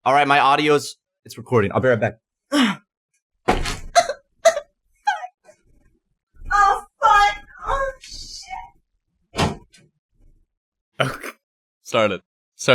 All right, my audio's... It's recording. I'll be right back. Oh, fuck. Oh, shit. Okay. Start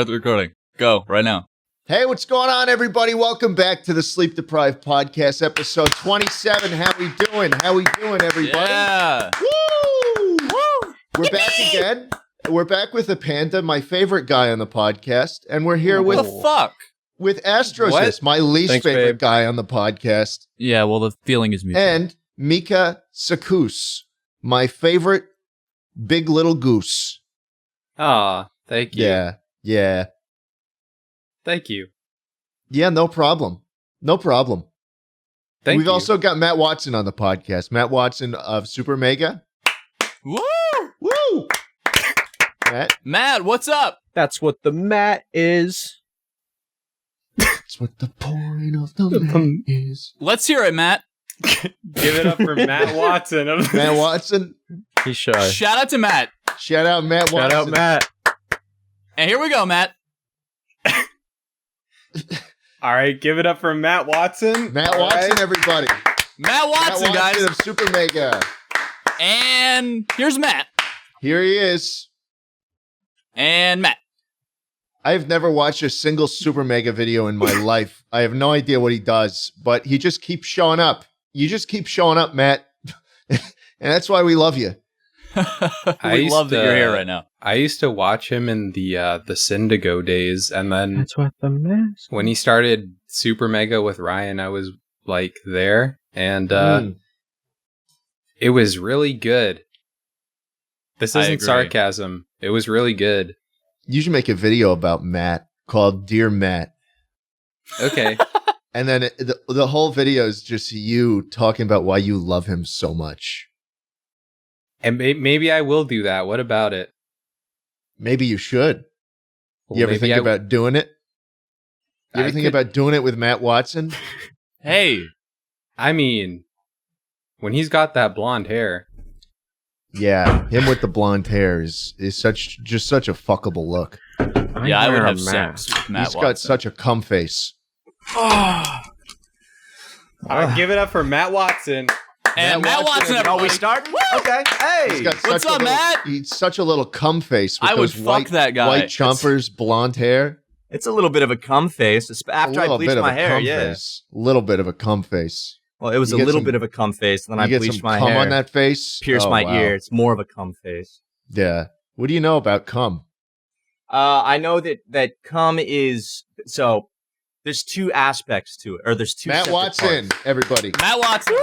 the recording. Go, right now. Hey, what's going on, everybody? Welcome back to the Sleep Deprived Podcast, episode 27. How we doing, everybody? Yeah. Woo! Woo! We're back again. We're back with Apanda, my favorite guy on the podcast. And we're here What with... the fuck? With Aztrosist, my least favorite guy on the podcast. Yeah, well, the feeling is mutual. And Mikasacus, my favorite big little goose. Aw, thank you. Yeah. Thank you. Yeah, no problem. Thank We've you. also got Matt Watson on the podcast. Matt Watson of Super Mega. Woo! Woo! Matt, what's up? That's what the mat is. That's what the point of the mat is. Let's hear it, Matt. Give it up for Matt Watson. Matt Watson. He's shy. Shout out to Matt. Shout out Matt Watson. Shout out Matt. And here we go, Matt. All right, give it up for Matt Watson. Matt Watson, everybody. Matt Watson, guys. of Super Mega. And here's Matt. Here he is. And Matt. I've never watched a single Super Mega video in my life. I have no idea what he does, but he just keeps showing up. You just keep showing up, Matt. And that's why we love you. We love that you're here right now. I used to watch him in the Syndigo days, and then That's what the mat is. when he started Super Mega with Ryan, I was like there, and it was really good. This I isn't agree. sarcasm. It was really good. You should make a video about Matt called Dear Matt. Okay. And then the whole video is just you talking about why you love him so much. And maybe I will do that. What about it? Maybe you should. Well, You ever maybe think I- about doing it? You ever I think could- about doing it with Matt Watson? Hey. I mean, when he's got that blonde hair. Yeah, him with the blonde hair is such a fuckable look. Yeah, I would have sex with Matt He's Watson. got such a cum face. All right, give it up for Matt Watson. And Matt Watson, Are everybody. we starting? Okay. He's Hey. got What's such up, a little, Matt? He's such a little cum face with I would those fuck that guy. white chompers, blonde hair. It's a little bit of a cum face. After I bleached my hair, yeah. Face. A little bit of a cum face. Well, it was You a get little some- bit of a cum face, and then I You get bleached some my cum hair. on that face. Pierced Oh, my wow. ear. It's more of a cum face. Yeah. What do you know about cum? I know that cum is... So, there's two aspects to it. Or there's two Matt separate Watson, parts. everybody. Matt Watson.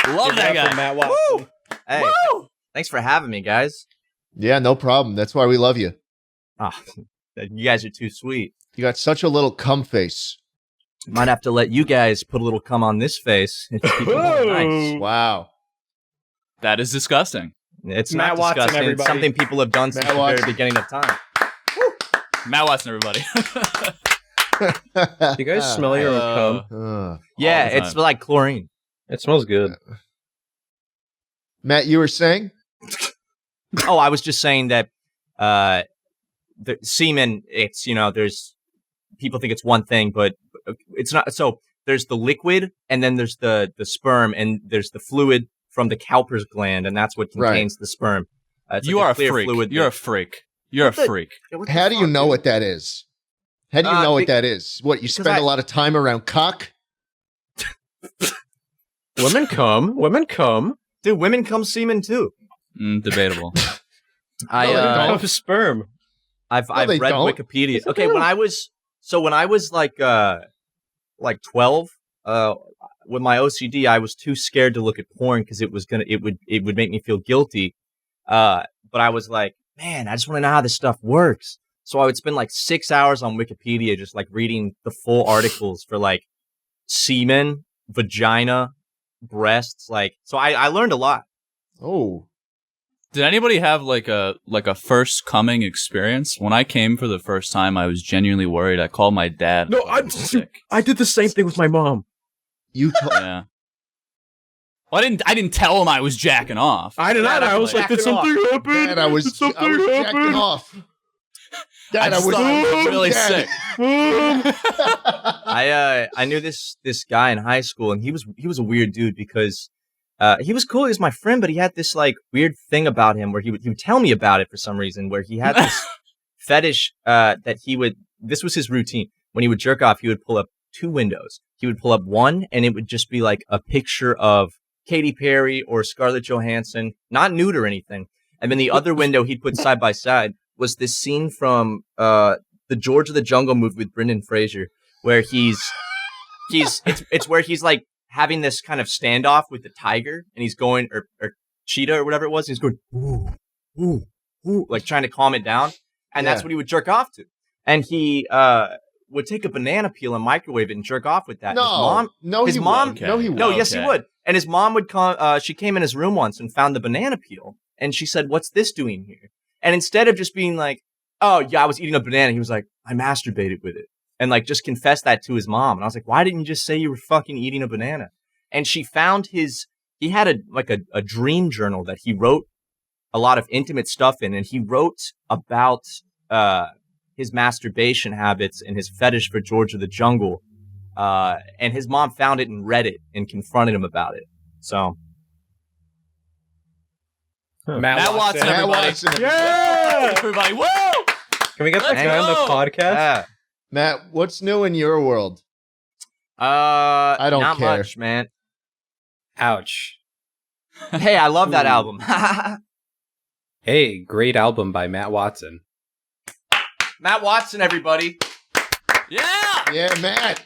Love that guy. Matt Watson. Hey, Woo! thanks for having me, guys. Yeah, no problem. That's why we love you. Oh, you guys are too sweet. You got such a little cum face. Might have to let you guys put a little cum on this face. It's keep it all nice. Wow. That is disgusting. It's Matt not Watson, disgusting. It's everybody. something people have done since Matt the very Watson. beginning of time. Matt Watson, everybody. You guys smell your own cum? Yeah, All the it's time. like chlorine. It smells good. Matt, you were saying? Oh, I was just saying that the semen, it's, there's people think it's one thing, but it's not. So there's the liquid, and then there's the sperm, and there's the fluid from the Cowper's gland, and that's what contains the sperm. It's You like are a clear freak. fluid You're a that- freak. You're a What the- freak. What the How do you fuck, know dude? what that is? How do you know what be- that is? What, you spend I- a lot of time around cock? Women come. Women come. Dude, women come semen too. Debatable. I No, they don't. Out of sperm. I've they read don't. Wikipedia. Yes, they Okay, do. when I was 12, with my OCD, I was too scared to look at porn because it would make me feel guilty. But I was like, man, I just want to know how this stuff works. So I would spend like 6 hours on Wikipedia just like reading the full articles for like semen, vagina, breasts. So I learned a lot. Oh. Did anybody have like a first coming experience? When I came for the first time, I was genuinely worried. I called my dad. No, I was sick. I did the same thing with my mom. You Yeah. Well, I didn't tell him I was jacking off. I did not. I was like, did something happen? Dad, I was Did something jacking happen? off. Dad, I just thought it was really Dad. sick. I knew this guy in high school, and he was a weird dude because he was cool. He was my friend, but he had this like weird thing about him where he would tell me about it for some reason. Where he had this fetish that he would. This was his routine. When he would jerk off, he would pull up two windows. He would pull up one, and it would just be like a picture of Katy Perry or Scarlett Johansson, not nude or anything. And then the other window he'd put side by side was this scene from the George of the Jungle movie with Brendan Fraser, where it's where he's like having this kind of standoff with the tiger, and he's going or cheetah or whatever it was. And he's going ooh, ooh, ooh, like trying to calm it down, and that's what he would jerk off to. And he would take a banana peel and microwave it and jerk off with that. His mom, yes, he would. And his mom would come. She came in his room once and found the banana peel, and she said, "What's this doing here?" And instead of just being like, "Oh yeah, I was eating a banana," he was like, "I masturbated with it," and like just confessed that to his mom. And I was like, "Why didn't you just say you were fucking eating a banana?" And she found he had a dream journal that he wrote a lot of intimate stuff in, and he wrote about his masturbation habits and his fetish for George of the Jungle. And his mom found it and read it and confronted him about it. So Matt Watson, everybody. Yeah! Everybody, woo! Can we get that guy on the podcast? Matt, what's new in your world? I don't not care. much, man. Ouch. Hey, I love that album. Hey, great album by Matt Watson. Matt Watson, everybody. Yeah! Yeah, Matt.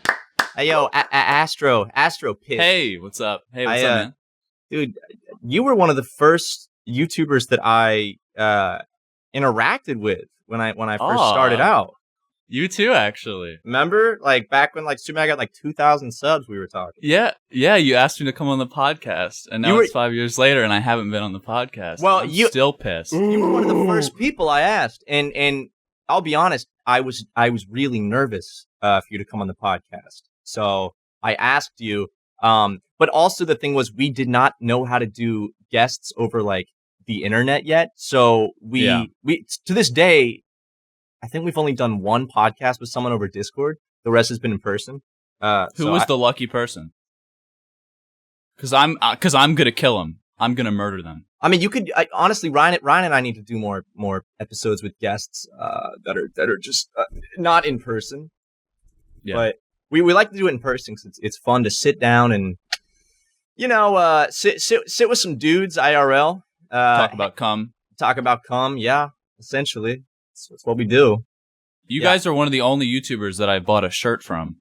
Hey, yo, Astro Pitt. Hey, what's up? Hey, what's up, man? Dude, you were one of the first YouTubers that I interacted with when I first started out. You too, actually. Remember, like back when like Superman got like 2,000 subs, we were talking. Yeah. You asked me to come on the podcast, and now it's 5 years later, and I haven't been on the podcast. Well, I'm still pissed. You were one of the first people I asked, and I'll be honest, I was really nervous for you to come on the podcast. So I asked you, but also the thing was we did not know how to do guests over like the internet yet. So we to this day, I think we've only done one podcast with someone over Discord. The rest has been in person. Who was the lucky person? Because I'm gonna kill him. I'm gonna murder them. I mean, you could honestly, Ryan and I need to do more episodes with guests that are just not in person. Yeah. But we like to do it in person because it's fun to sit down and sit with some dudes IRL. Talk about cum. Yeah, essentially. That's what we do. You guys are one of the only YouTubers that I bought a shirt from.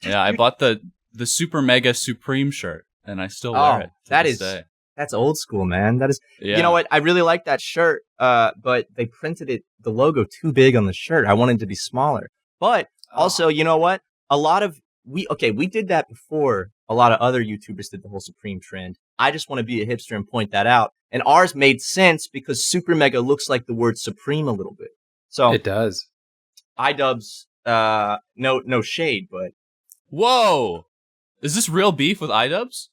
Yeah, I bought the Super Mega Supreme shirt, and I still wear it. That's old school, man. That is. Yeah. You know what? I really like that shirt, but they printed the logo too big on the shirt. I wanted it to be smaller. But also, you know what? We did that before. A lot of other YouTubers did the whole Supreme trend. I just want to be a hipster and point that out. And ours made sense because Super Mega looks like the word Supreme a little bit. So it does. iDubbbz, no shade, but whoa, is this real beef with iDubbbz?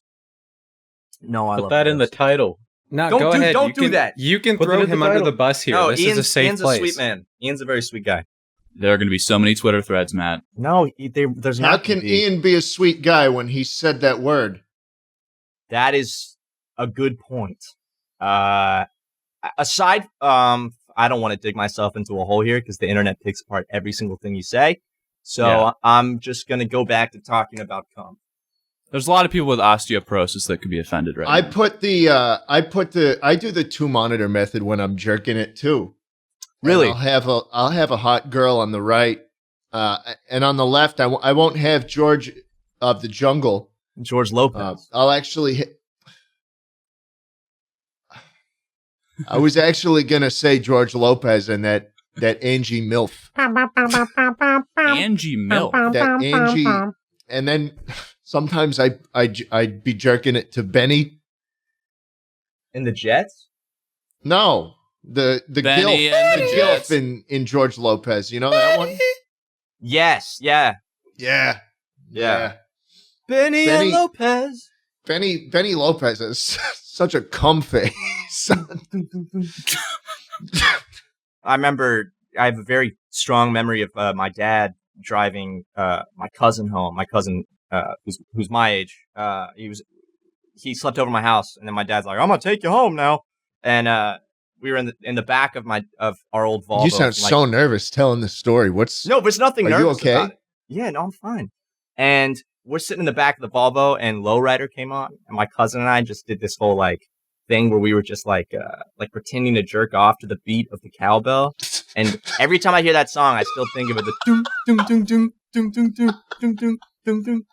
No, I Put love that in the title. No, Don't go do- ahead. don't do that. You can Put it throw in the him under title. the bus here. No, This is a safe Ian's place. a sweet man. Ian's a very sweet guy. There are going to be so many Twitter threads, Matt. No, there's How not. can Ian be a sweet guy when he said that word? That is a good point. Aside, I don't want to dig myself into a hole here because the internet picks apart every single thing you say. So I'm just gonna go back to talking about cum. There's a lot of people with osteoporosis that could be offended right I now. I do the 2-monitor method when I'm jerking it too. Really? And I'll have a hot girl on the right, and on the left I won't have George of the Jungle. George Lopez. I'll actually. I was actually gonna say George Lopez and that Angie MILF. Angie Milk. That Angie, and then sometimes I'd be jerking it to Benny. In the Jets? No, the Benny gilf, and the the Jets. gilf in George Lopez. You know that one? Yes. Yeah. Yeah. Benny and Lopez. Benny Lopez is such a cum face. I remember I have a very strong memory of my dad driving my cousin home. My cousin, who's my age, he slept over my house, and then my dad's like, "I'm gonna take you home now," and we were in the back of our old Volvo. You sound so nervous telling this story. No, there's nothing nervous. Are you okay? About it. Yeah, no, I'm fine. And we're sitting in the back of the Volvo, and Lowrider came on, and my cousin and I just did this whole like thing where we were just like pretending to jerk off to the beat of the cowbell. And every time I hear that song, I still think of it. The doom doom doom doom doom doom doom doom doom doom doom.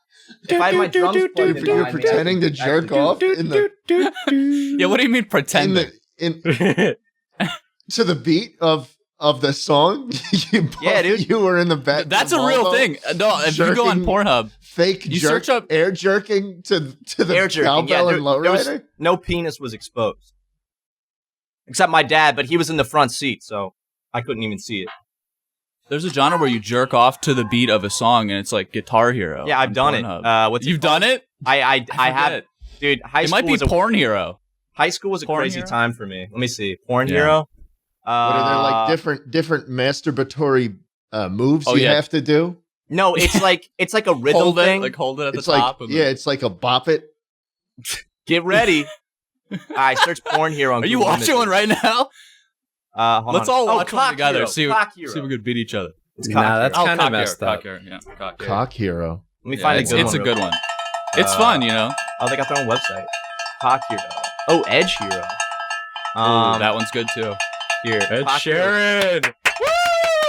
If I had my drums plugged in, you're pretending to jerk off in the. Yeah, what do you mean pretending? To the beat of the song. Yeah, dude. You were in the back. That's a real thing. No, if you go on Pornhub, fake you jerk, search up air jerking to the air jerking, cowbell and lowrider. No penis was exposed, except my dad, but he was in the front seat, so I couldn't even see it. there's a genre where you jerk off to the beat of a song, and it's like Guitar Hero. Yeah, I've done it. You've done it? I have, dude. High it school might be Porn Hero. High school was a Porn crazy Hero? time for me. Let me see, Porn Yeah. Hero. What are there like different masturbatory moves you have to do? No, it's like a rhythm Hold thing. it, hold it at It's the like top. it's like a bop it. Get ready. I search Porn Hero. On Are you Google watching one right now? Hold Let's on. all watch Cock one together. Hero. See Cock if Hero. we could beat each other. It's Nah, Cock that's Hero. kind of Cock Hero, messed up. Cock Hero, yeah, Cock Hero. Cock Hero. Let me Yeah, find it's, a good it's one. a good one. It's fun, you know. Oh, they got their own website. Cock Hero. Oh, Edge Hero. That one's good too. Here. Ed Cock Hero. Sheeran.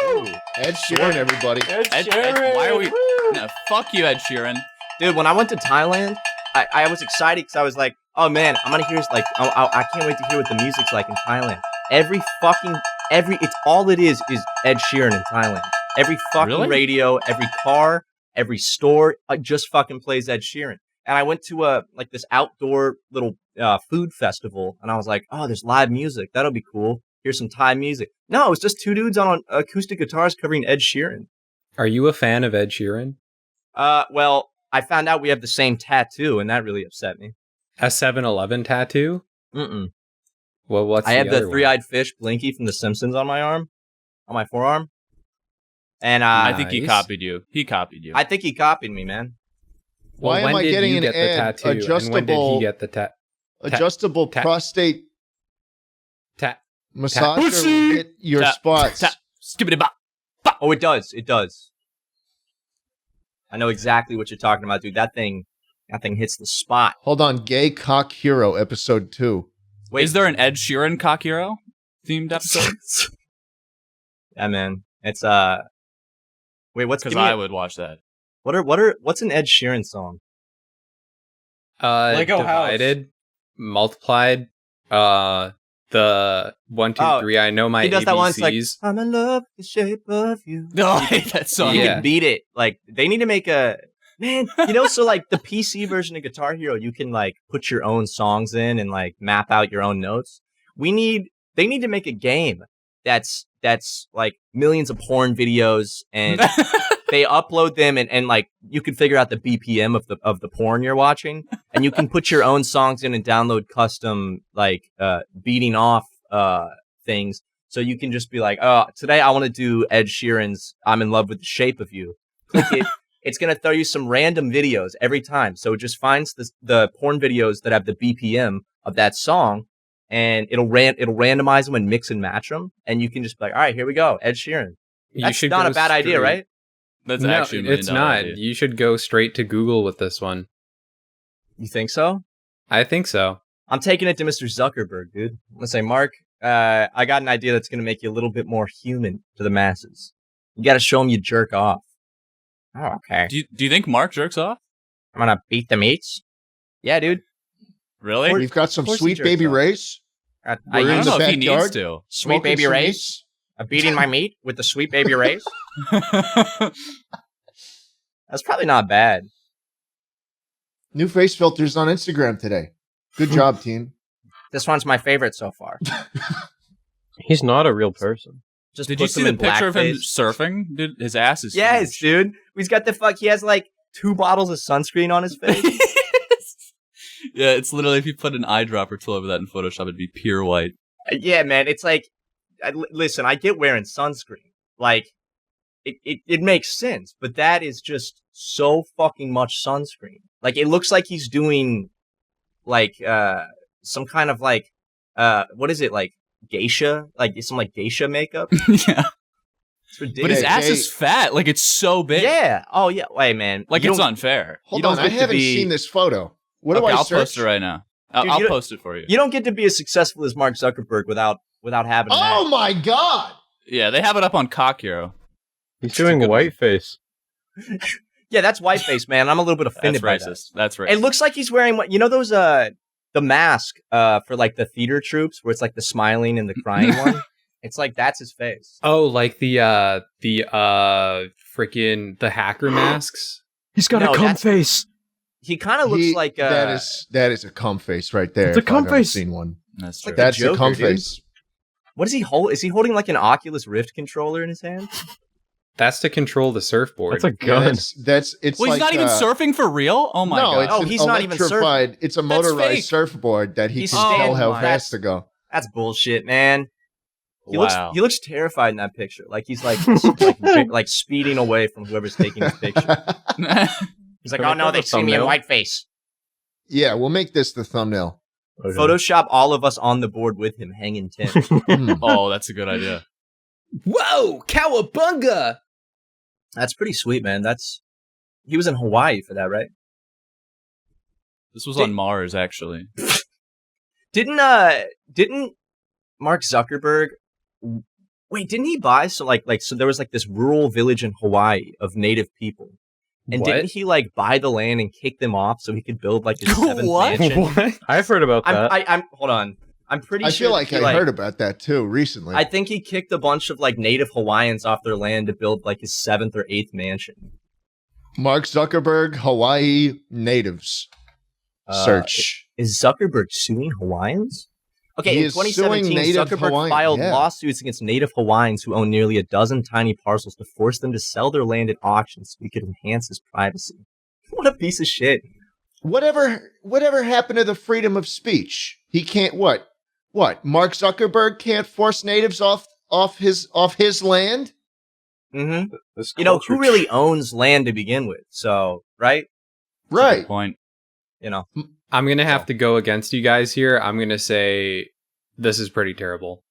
Ooh. Ed Sheeran, everybody. Ed Ed, Sheeran. why are we? No, fuck you, Ed Sheeran. Dude, when I went to Thailand, I was excited because I was like, oh man, I'm gonna hear like, I can't wait to hear what the music's like in Thailand. It's all it is Ed Sheeran in Thailand. Every fucking Really? radio, every car, every store, just fucking plays Ed Sheeran. And I went to this outdoor little food festival, and I was like, oh, there's live music. That'll be cool. Here's some Thai music. No, it was just two dudes on acoustic guitars covering Ed Sheeran. Are you a fan of Ed Sheeran? Well, I found out we have the same tattoo, and that really upset me. A 7-Eleven tattoo? Mm-mm. Well, what's I have the other one? three-eyed fish Blinky from The Simpsons on my forearm. And I think he Nice. copied you. He copied you. I think he copied me, man. Well, Why am when I did getting you an get the ad? tattoo? And when did he get the Adjustable ta- prostate tat? massager Pussy! will hit your Tap, spots. tap. Skibbity bop. Oh, it does. It does. I know exactly what you're talking about, dude. That thing hits the spot. Hold on, Gay Cock Hero, episode 2. Wait, Is there an Ed Sheeran Cock Hero themed episode? Yeah, man. It's Wait, what's? Because give me I a- would watch that. What's an Ed Sheeran song? Lego Divided, multiplied, the 1, 2, 3. I know my He does that one. It's like, ABCs. I'm in love with the shape of you. No, I hate that song. You Yeah. can beat it. Like, they need to make man, so like the PC version of Guitar Hero, you can like put your own songs in and like map out your own notes. They need to make a game that's like millions of porn videos, and they upload them, and like you can figure out the BPM of the porn you're watching, and you can put your own songs in and download custom like beating off things. So you can just be like, oh, today I want to do Ed Sheeran's I'm in love with the shape of you. Click it. It's going to throw you some random videos every time. So it just finds the porn videos that have the BPM of that song, and it'll randomize them and mix and match them. And you can just be like, all right, here we go, Ed Sheeran. That's not a bad idea, right? That's No, actually a $1 million it's not. idea. You should go straight to Google with this one. You think so? I think so. I'm taking it to Mr. Zuckerberg, dude. I'm going to say, Mark, I got an idea that's going to make you a little bit more human to the masses. You got to show them you jerk off. Oh, okay. Do you think Mark jerks off? I'm going to beat the meats. Yeah, dude. Really? We've got some Of course he sweet jerks baby off. rays. I We're I in don't the know if he needs backyard. to. Sweet Smoking baby some rays. meats. I'm beating my meat with the sweet baby rays. That's probably not bad. New face filters on Instagram today. Good job, team. This one's my favorite so far. He's not a real person. Just Did you puts see him the in picture of him blackface. surfing? Dude, his ass is Yes, huge. dude. He's got he has like 2 bottles of sunscreen on his face. Yeah, it's literally if you put an eyedropper tool over that in Photoshop, it'd be pure white. Yeah, man. It's like listen, I get wearing sunscreen. Like, it makes sense, but that is just so fucking much sunscreen. Like, it looks like he's doing, like, some kind of, like, what is it, like, geisha? Like, some, like, geisha makeup? Yeah. It's ridiculous. But his ass is fat. Like, it's so big. Yeah. Oh, yeah. Wait, man. Like, it's unfair. Hold on, I haven't seen this photo. What do I I'll search? post it right now. Dude, I'll post it for you. You don't get to be as successful as Mark Zuckerberg without having that. Oh my god! Yeah, they have it up on Cock Hero. He's doing whiteface. Yeah, that's whiteface, man. I'm a little bit offended by That's that. racist. That's racist. It looks like he's wearing what, you know those the mask for like the theater troops where it's like the smiling and the crying one. It's like that's his face. Oh, like the freaking the hacker masks. He's got No, a cum that's- face. He kind of looks like that is a cum face right there. It's a if cum I've ever face. Seen one. That's like true. the That's a Joker, cum dude. face. What is he hold? Is he holding like an Oculus Rift controller in his hand? That's to control the surfboard. That's a Yeah, gun. that's it's Well, like he's not even surfing for real? Oh my no, god. it's Oh, an he's not even electrified. It's a That's motorized fake. surfboard that he He's can tell standing how on. fast to go. That's bullshit, man. He Wow. looks terrified in that picture. Like he's like like speeding away from whoever's taking his picture. He's like, Can oh we no, put they the see me in thumbnail? whiteface. Yeah, we'll make this the thumbnail. Okay. Photoshop all of us on the board with him, hanging 10. Hmm. Oh, that's a good idea. Whoa, cowabunga! That's pretty sweet, man. He was in Hawaii for that, right? This was on Mars, actually. Didn't Mark Zuckerberg? Wait, didn't he buy so there was like this rural village in Hawaii of native people, and What? didn't he like buy the land and kick them off so he could build like his seventh What? mansion? What? I've heard about that. I'm hold on. I'm pretty I sure. feel like that he, I heard about that too recently. I think he kicked a bunch of like native Hawaiians off their land to build like his 7th or 8th mansion. Mark Zuckerberg, Hawaii natives. Search. Is Zuckerberg suing Hawaiians? Okay, He in is suing 2017, native Zuckerberg Hawaiian- filed yeah. lawsuits against native Hawaiians who own nearly a dozen tiny parcels to force them to sell their land at auction so he could enhance his privacy. What a piece of shit. Whatever happened to the freedom of speech? He can't what? Mark Zuckerberg can't force natives off his land? Mm-hmm. This You know, culture- who really owns land to begin with? So, right? That's a Right. good point. You know. I'm gonna have to go against you guys here. I'm gonna say this is pretty terrible.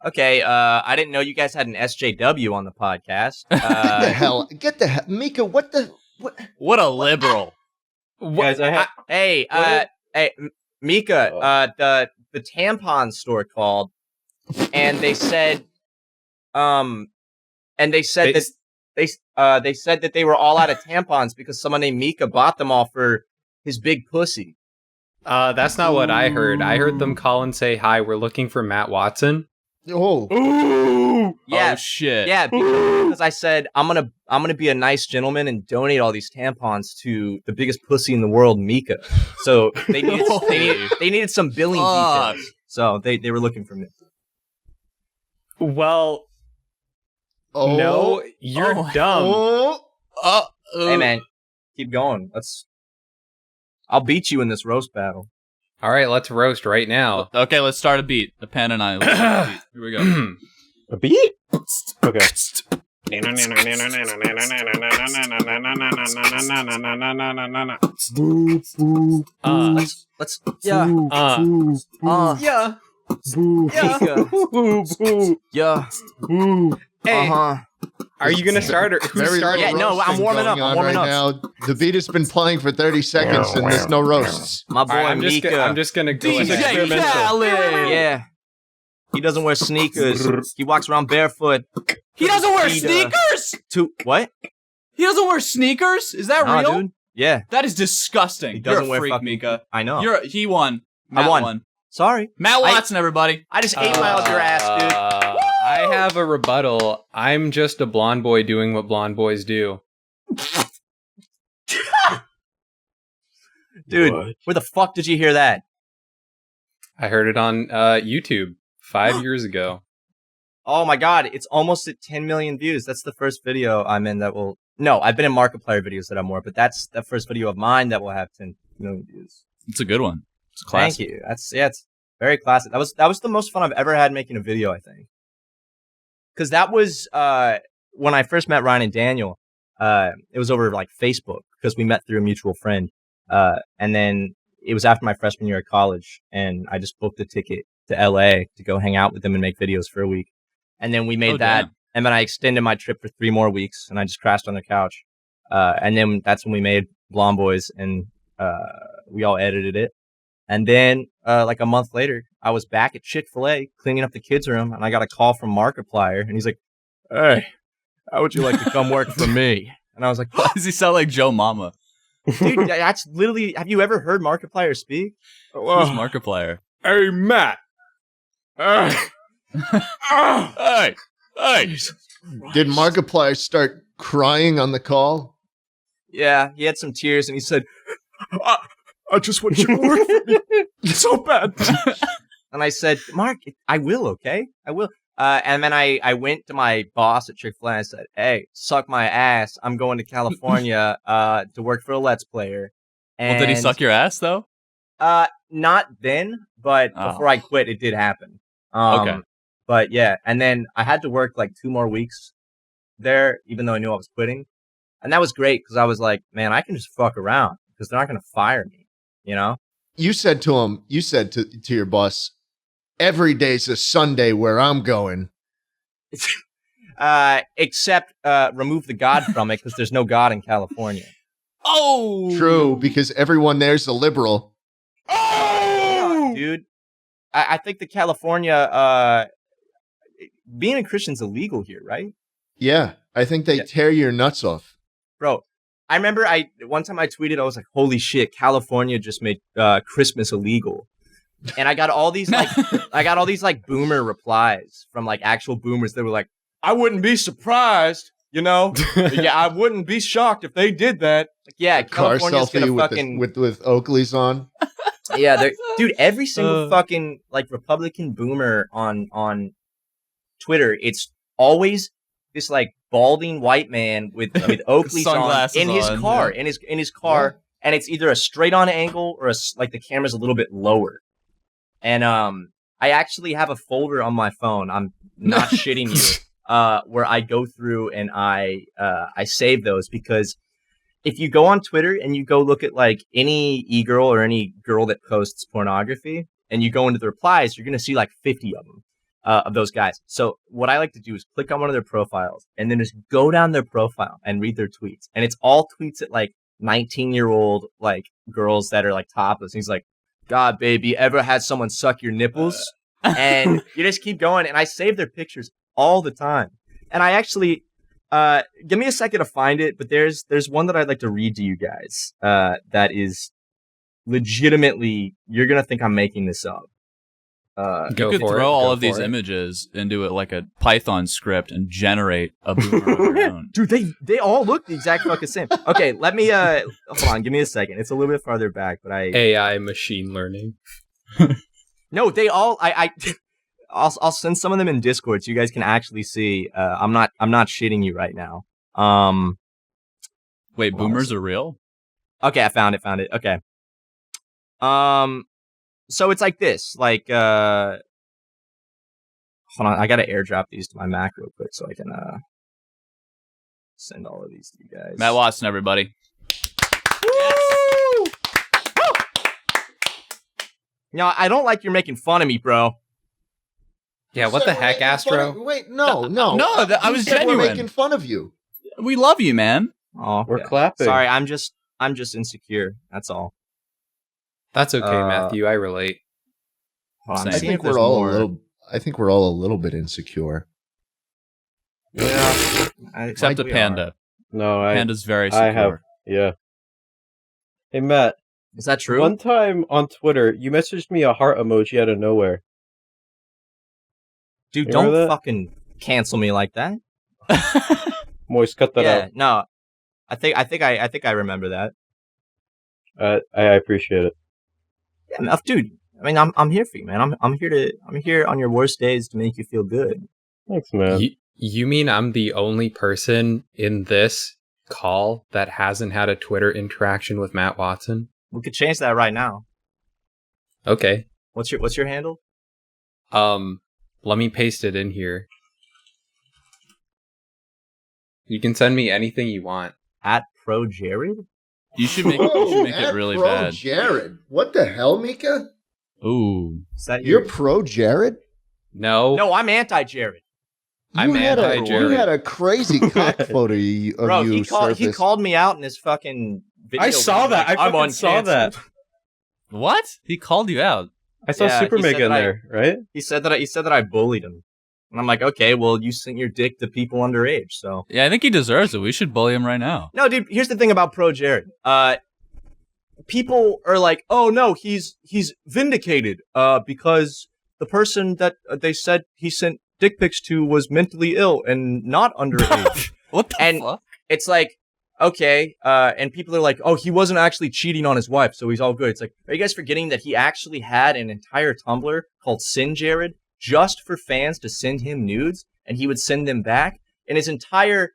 Okay, I didn't know you guys had an SJW on the podcast. Get the hell, Mika. What? What a liberal. Guys, I have. Hey, Mika, the tampon store called, and they said, they said that they were all out of tampons because someone named Mika bought them all for his big pussy. That's not what I heard. I heard them call and say, "Hi, we're looking for Matt Watson." Oh, Ooh. Yeah, Oh, shit. yeah, because I said I'm gonna be a nice gentleman and donate all these tampons to the biggest pussy in the world, Mika. So they needed some billing Fuck. details. So they were looking for me. Well, oh, no, you're Oh. dumb. Oh, Hey man, keep going. I'll beat you in this roast battle. All right, let's roast right now. Okay, let's start a beat. The pen and I. Let's start a beat. Here we go. A beat? Okay. Let's yeah. Yeah. Yeah. Hey, Uh-huh. are you gonna start or who's very starting? Yeah, little no, I'm roasting warming going up, I'm on warming right up. now. The beat has been playing for 30 seconds and there's no roasts. My boy All right, I'm just Mika. gonna go DJ ahead. Khaled. Yeah. He doesn't wear sneakers. He walks around barefoot. He doesn't wear He, sneakers? What? He doesn't wear sneakers? Is that Nah, real? dude. Yeah. That is disgusting. He doesn't You're a wear freak, fucking Mika. I know. He won. Matt won. Sorry. Matt I- Watson, everybody. I just ate my up your ass, dude. I have a rebuttal. I'm just a blonde boy doing what blonde boys do. Dude, What? where the fuck did you hear that? I heard it on YouTube 5 years ago. Oh my god, it's almost at 10 million views. That's the first video I'm in that will... No, I've been in Markiplier videos that have more, but that's the first video of mine that will have 10 million views. It's a good one. It's classic. Thank you. It's very classic. That was the most fun I've ever had making a video, I think. because that was when I first met Ryan and Daniel. It was over like Facebook because we met through a mutual friend. And then it was after my freshman year of college, and I just booked a ticket to LA to go hang out with them and make videos for a week. And then we made that, damn. and then I extended my trip for 3 more weeks, and I just crashed on their couch. And then that's when we made Blonde Boys, and we all edited it. And then like a month later, I was back at Chick-fil-A cleaning up the kids' room, and I got a call from Markiplier, and he's like, "Hey, how would you like to come work for me?" And I was like, Why does he sound like Joe Mama? dude, that's literally, have you ever heard Markiplier speak? Who's Markiplier? Hey, Matt. Hey. Hey! Hey! Did Markiplier start crying on the call? Yeah, he had some tears, and he said, I just want you to work for me so bad. And I said, Mark, I will, okay? I will. And then I went to my boss at Chick-fil-A and I said, hey, suck my ass. I'm going to California to work for a Let's Player. And, Well, did he suck your ass, though? not then, but before I quit, it did happen. Okay. But yeah, and then I had to work like 2 more weeks there, even though I knew I was quitting. And that was great because I was like, man, I can just fuck around because they're not going to fire me, you know? You said to your boss, every day's a Sunday where I'm going. Except remove the God from it because there's no God in California. Oh! True, because everyone there's a liberal. Yeah, dude. I think the California, being a Christian's illegal here, right? Yeah, I think they tear your nuts off. Bro, I remember one time I tweeted, I was like, holy shit, California just made Christmas illegal. And I got all these like boomer replies from like actual boomers that were like, I wouldn't be surprised, you know? Yeah, I wouldn't be shocked if they did that. Like, yeah, Car California's gonna selfie fucking with Oakley's on. yeah, dude, every single fucking like Republican boomer on Twitter, it's always this like balding white man with Oakley's on in his car, in his car, and it's either a straight on angle or like the camera's a little bit lower. And I actually have a folder on my phone. I'm not shitting you. Where I go through and I save those because if you go on Twitter and you go look at like any e-girl or any girl that posts pornography and you go into the replies, you're going to see like 50 of them, of those guys. So what I like to do is click on one of their profiles and then just go down their profile and read their tweets. And it's all tweets at like 19-year-old like girls that are like topless. And he's like, God, baby, ever had someone suck your nipples? And you just keep going. And I save their pictures all the time. And I actually, give me a second to find it, but there's one that I'd like to read to you guys that is legitimately, you're going to think I'm making this up. You could throw all of these images into it like a Python script and generate a boomer of your own. Dude, they all look the exact fucking same. Okay, let me, hold on, give me a second. It's a little bit farther back, but AI machine learning. No, they all, I'll send some of them in Discord so you guys can actually see. I'm not shitting you right now. Wait, boomers are real? Okay, I found it. Okay. So it's like this, like, hold on, I gotta airdrop these to my Mac real quick so I can, send all of these to you guys. Matt Watson, everybody. Woo! No, I don't like you're making fun of me, bro. Yeah, what the heck, Astro? Wait, no. I was said genuine. We're making fun of you. We love you, man. Oh, We're clapping. Sorry, I'm just insecure. That's all. That's okay, Matthew. I relate. Hold on, I'm I seeing think if there's we're all more. a little bit insecure. Yeah, Except a we panda. No, Panda's very secure. I have. Yeah. Hey, Matt. Is that true? One time on Twitter, you messaged me a heart emoji out of nowhere. Dude, You don't remember that? fucking cancel me like that. Moist, cut that Yeah, no. I think I remember that. out. I appreciate it. Yeah, enough, dude. I mean, I'm here for you, man. I'm here on your worst days to make you feel good. Thanks, man. You mean I'm the only person in this call that hasn't had a Twitter interaction with Matt Watson? We could change that right now. Okay. What's your handle? Let me paste it in here. You can send me anything you want. At Pro Jared. You should make it really bad. Jared. What the hell, Mika? Ooh. Is that You're pro Jared? No, I'm anti Jared. I'm anti-Jared. You had a crazy cock photo of Bro, you. he called me out in his fucking video. I saw that. Like, I fucking saw that. What? He called you out. I saw Yeah, Super he said Mega in that there, right? He said that I bullied him. And I'm like, okay, well, you sent your dick to people underage, so. Yeah, I think he deserves it. We should bully him right now. No, dude, here's the thing about Pro Jared. People are like, oh no, he's vindicated, because the person that they said he sent dick pics to was mentally ill and not underage. What the fuck? It's like, okay, and people are like, oh, he wasn't actually cheating on his wife, so he's all good. It's like, are you guys forgetting that he actually had an entire Tumblr called Sin Jared just for fans to send him nudes, and he would send them back? And his entire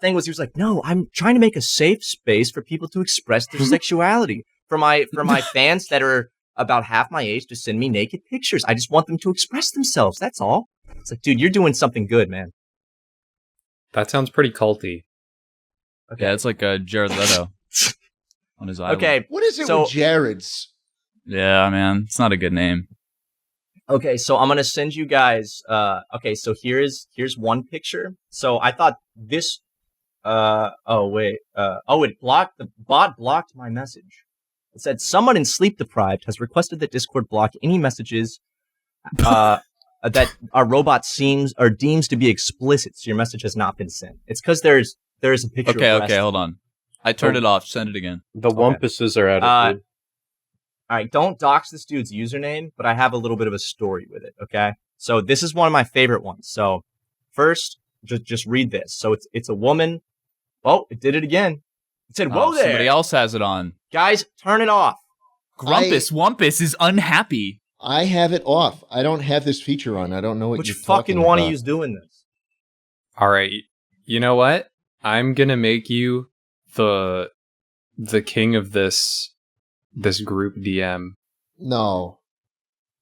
thing was, he was like, no, I'm trying to make a safe space for people to express their sexuality. For my fans that are about half my age to send me naked pictures. I just want them to express themselves. That's all. It's like, dude, you're doing something good, man. That sounds pretty culty. Okay. Yeah, it's like Jared Leto on his island. Okay. What is it So- with Jared's? Yeah, man. It's not a good name. Okay, so I'm gonna send you guys. Okay, so here's one picture. So I thought this. It blocked the bot blocked my message. It said someone in Sleep Deprived has requested that Discord block any messages that our robot deems to be explicit. So your message has not been sent. It's because there's a picture. Okay, hold on. I turned it off. Send it again. The Wumpuses are at it, dude. All right, don't dox this dude's username, but I have a little bit of a story with it, okay? So this is one of my favorite ones. So first, just read this. So it's a woman. Oh, it did it again. It said, whoa there. Somebody else has it on. Guys, turn it off. Wumpus is unhappy. I have it off. I don't have this feature on. I don't know what Which you're fucking talking one about. of you's doing this? All right. You know what? I'm going to make you the king of this group DM. No.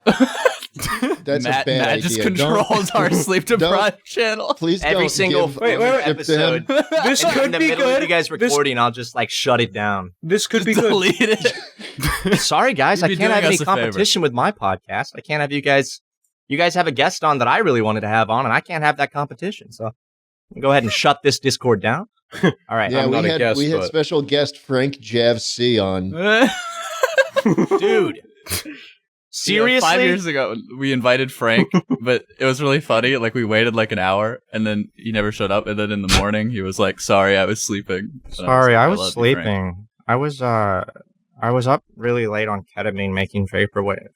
That's Matt, a bad Matt idea. just controls our Sleep Deprived channel. Please Every don't single give Wait, ownership to him. episode. This in could the be middle of good. you guys recording, I'll just like shut it down. This could be good. Delete it. Sorry, guys, You'd I be can't have doing any us a favor. competition with my podcast. I can't have you guys. You guys have a guest on that I really wanted to have on, and I can't have that competition. So go ahead and shut this Discord down. All right, Yeah, I'm we not a had guest, we had but- special guest Frank Jav C on. dude. Seriously? 5 years ago, we invited Frank, but it was really funny. Like, we waited like an hour, and then he never showed up. And then in the morning, he was like, "Sorry, I was sleeping." And Sorry, I was love you, Frank. sleeping. I was up really late on ketamine making vaporwave.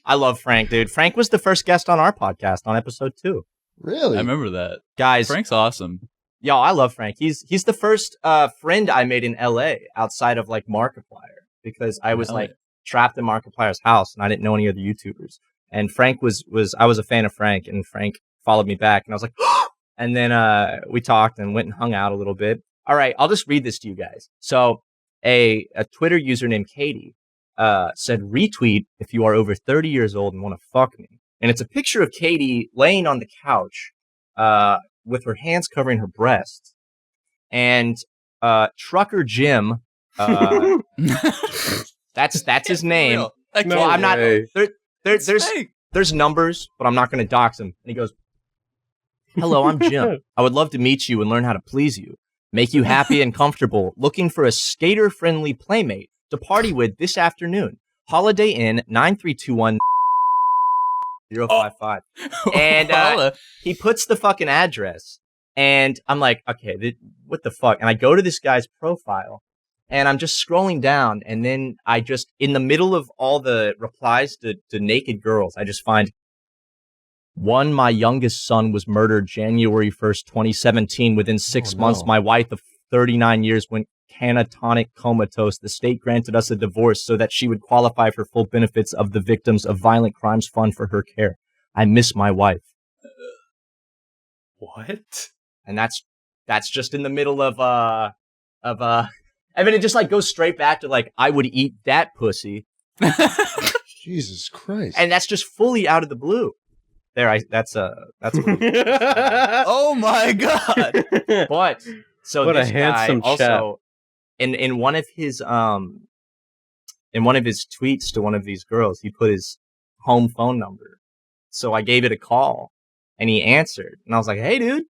I love Frank, dude. Frank was the first guest on our podcast on episode 2. Really? I remember that. Guys, Frank's awesome. yo, I love Frank. He's the first friend I made in LA outside of like Markiplier, because I was like trapped in Markiplier's house and I didn't know any other YouTubers. And Frank was I was a fan of Frank, and Frank followed me back, and I was like, and then we talked and went and hung out a little bit. All right, I'll just read this to you guys. So a Twitter user named Katie said, retweet if you are over 30 years old and want to fuck me. And it's a picture of Katie laying on the couch with her hands covering her breasts. And Trucker Jim, that's his name. Real. Like, No Well, I'm not. way. There's numbers, but I'm not going to dox him. And he goes, "Hello, I'm Jim. I would love to meet you and learn how to please you, make you happy and comfortable. Looking for a skater-friendly playmate to party with this afternoon. Holiday Inn 9321 055." And he puts the fucking address, and I'm like, okay, what the fuck? And I go to this guy's profile, and I'm just scrolling down, and then I just, in the middle of all the replies to naked girls, I just find one, my youngest son was murdered January 1st, 2017. Within 6 months, my wife of 39 years went catatonic comatose. The state granted us a divorce so that she would qualify for full benefits of the Victims of Violent Crimes Fund for her care. I miss my wife. What? And that's just in the middle of I mean, it just like goes straight back to like, I would eat that pussy. Jesus Christ. And that's just fully out of the blue. That's Oh my god! but so What a this guy handsome also in one of his tweets to one of these girls, he put his home phone number. So I gave it a call, and he answered, and I was like, "Hey, dude."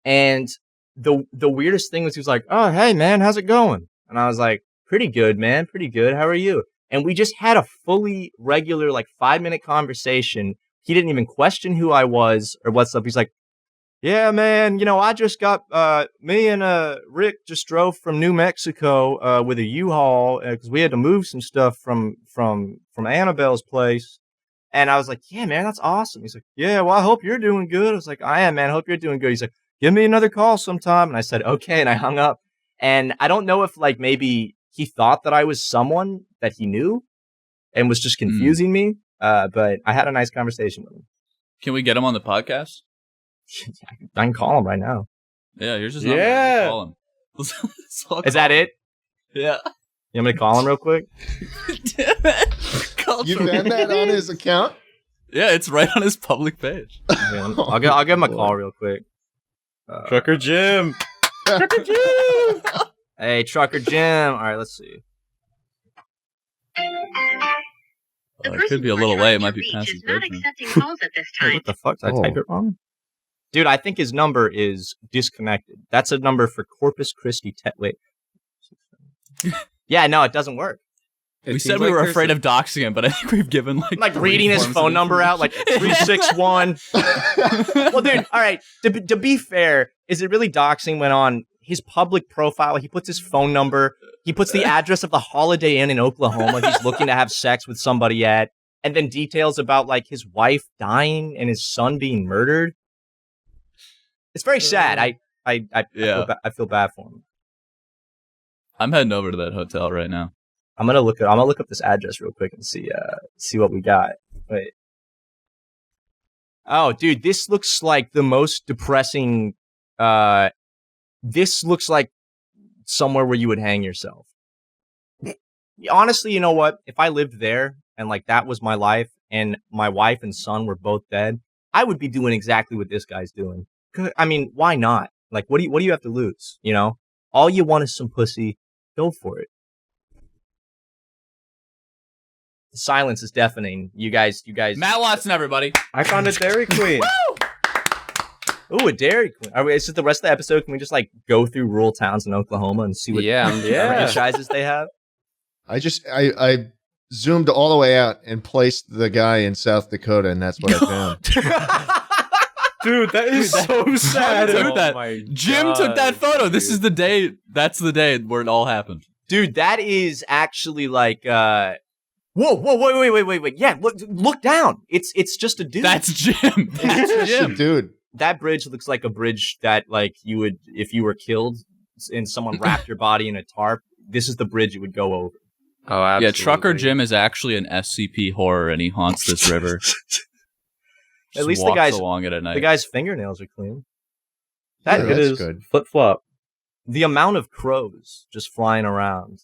And the weirdest thing was he was like, "Oh, hey, man, how's it going?" And I was like, "Pretty good, man, pretty good. How are you?" And we just had a fully regular, like, 5-minute conversation. He didn't even question who I was or what's up. He's like, "Yeah, man, I just got, me and Rick just drove from New Mexico with a U-Haul because we had to move some stuff from Annabelle's place." And I was like, "Yeah, man, that's awesome." He's like, "Yeah, well, I hope you're doing good." I was like, "I am, man. I hope you're doing good." He's like, "Give me another call sometime." And I said, "Okay." And I hung up. And I don't know if, like, maybe he thought that I was someone that he knew and was just confusing me. But I had a nice conversation with him. Can we get him on the podcast? I can call him right now. Yeah, here's his Yeah. number. Call him. Is that it? Yeah. You want me to call him real quick? Damn it. Call You him. found that on his account? Yeah, it's right on his public page. Yeah, I'll give him a call real quick. Trucker Jim. Trucker Jim. Hey, Trucker Jim. All right, let's see. It could be a little late. It might be past his not bedtime. accepting calls at this Hey, time. what the fuck? Did I type it wrong? Dude, I think his number is disconnected. That's a number for Corpus Christi. Wait. Yeah, no, it doesn't work. We said we were afraid of doxing him, but I think we've given Like reading his phone number out, like 361. Well, dude, all right. To be fair, is it really doxing when on his public profile he puts his phone number, he puts the address of the Holiday Inn in Oklahoma he's looking to have sex with somebody at, and then details about like his wife dying and his son being murdered? It's very sad. I feel bad for him. I'm heading over to that hotel right now. I'm gonna look up this address real quick and see what we got. Wait. Oh, dude, this looks like the most depressing. This looks like somewhere where you would hang yourself. Honestly, you know what? If I lived there and like that was my life, and my wife and son were both dead, I would be doing exactly what this guy's doing. I mean, why not? Like, what do you have to lose? You know, all you want is some pussy. Go for it. The silence is deafening. You guys. Matt Watson, everybody. I found a Dairy Queen. Ooh, a Dairy Queen. Is it the rest of the episode? Can we just like go through rural towns in Oklahoma and see what franchises they have? I zoomed all the way out and placed the guy in South Dakota, and that's what I found. Dude, that is so sad. Jim took that photo. Dude. This is the day. That's the day where it all happened. Dude, that is actually like. Whoa! Wait! Yeah, look down. It's just a dude. That's Jim. That's Jim, dude. That bridge looks like a bridge that like you would if you were killed and someone wrapped your body in a tarp. This is the bridge you would go over. Oh, absolutely. Yeah, Trucker Jim is actually an SCP horror, and he haunts this river. At least the guy's along it at night. The guy's fingernails are clean. That is good. Flip flop. The amount of crows just flying around.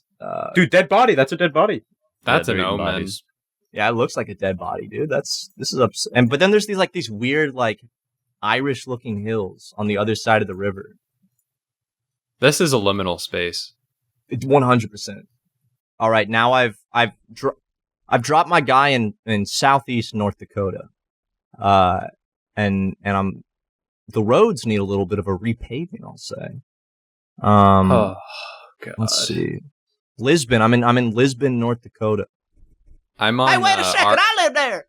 Dude, dead body. That's a dead body. That's an omen. Yeah, it looks like a dead body, dude. This is upset. But then there's these weird like Irish looking hills on the other side of the river. This is a liminal space. It's 100%. All right, now I've dropped my guy in southeast North Dakota. And the roads need a little bit of a repaving, I'll say. Oh God. Let's see. Lisbon. I'm in Lisbon, North Dakota. I'm on. Hey, wait a second! I live there.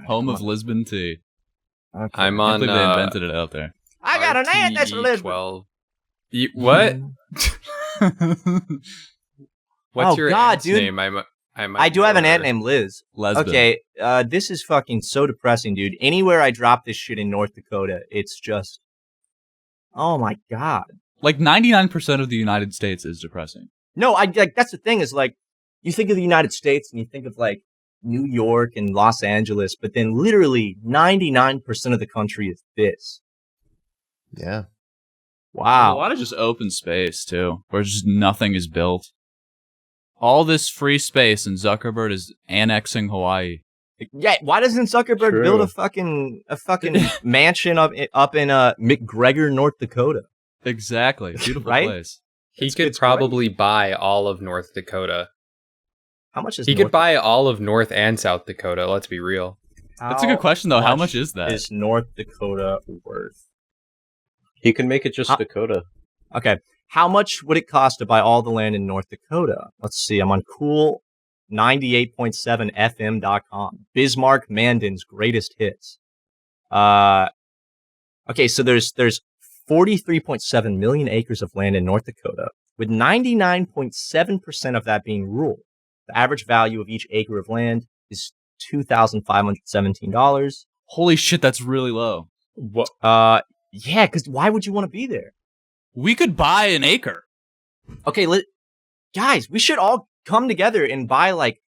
Home of Lisbon tea. Okay. I'm I on. think they invented it out there. I got an aunt that's in Lisbon. 12. What? What's your God, aunt's dude. name? I do have an aunt named Liz. Lesbian. Okay, this is fucking so depressing, dude. Anywhere I drop this shit in North Dakota, it's just, oh my God. Like 99% of the United States is depressing. No, that's the thing is like, you think of the United States and you think of like New York and Los Angeles, but then literally 99% of the country is this. Yeah. A Wow. lot of just open space too, where just nothing is built. All this free space, and Zuckerberg is annexing Hawaii. Yeah, why doesn't Zuckerberg True. build a fucking mansion up in McGregor, North Dakota? Exactly. Beautiful Right? place. He could probably buy all of North Dakota. How much is He could buy all of North and South Dakota, let's be real. That's a good question, though. How much is that? Is North Dakota worth? He can make it just Dakota. Okay. How much would it cost to buy all the land in North Dakota? Let's see. I'm on cool98.7fm.com. Bismarck Mandan's greatest hits. Okay, so there's 43.7 million acres of land in North Dakota, with 99.7% of that being rural. The average value of each acre of land is $2,517. Holy shit, that's really low. What? Yeah, because why would you want to be there? We could buy an acre. Okay, guys, we should all come together and buy like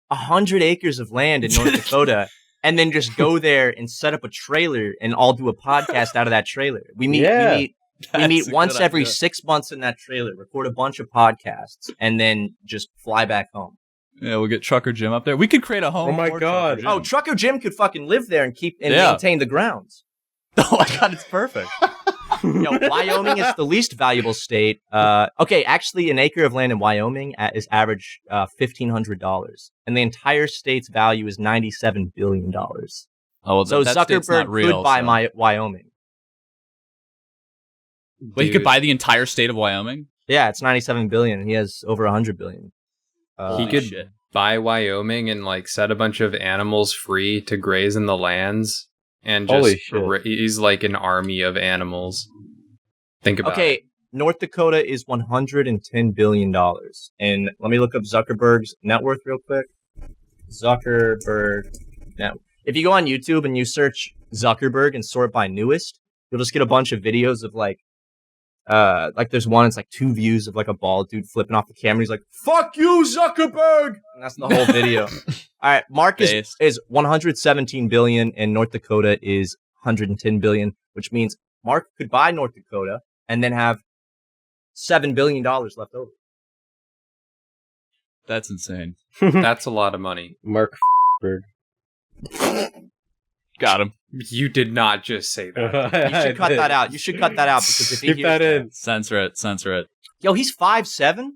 100 acres of land in North Dakota, and then just go there and set up a trailer and all do a podcast out of that trailer. We meet once every 6 months in that trailer, record a bunch of podcasts, and then just fly back home. Yeah, we'll get Trucker Jim up there. We could create a home. Oh my for God. Trucker Jim. Oh, Trucker Jim could fucking live there and maintain the grounds. Oh my God, it's perfect. Wyoming is the least valuable state. Okay, actually, an acre of land in Wyoming is average $1,500, and the entire state's value is $97 billion. Oh, well, So that state's not Zuckerberg real, could buy so. Wyoming. Wait, he could buy the entire state of Wyoming? Yeah, it's $97 billion, and he has over $100 billion. He could buy Wyoming and like set a bunch of animals free to graze in the lands, and Holy just shit. he's like an army of animals. Think about it. Okay, North Dakota is $110 billion. And let me look up Zuckerberg's net worth real quick. Zuckerberg net. If you go on YouTube and you search Zuckerberg and sort by newest, you'll just get a bunch of videos of like there's one, it's like 2 views of like a bald dude flipping off the camera. He's like, "Fuck you, Zuckerberg!" And that's the whole video. All right, Mark is 117 billion and North Dakota is 110 billion, which means Mark could buy North Dakota and then have $7 billion left over. That's insane. That's a lot of money. Mark Berg. Got him. You did not just say that. You should cut that out. You should cut that out because if he Keep hears that in. Censor it. Yo, he's 5'7".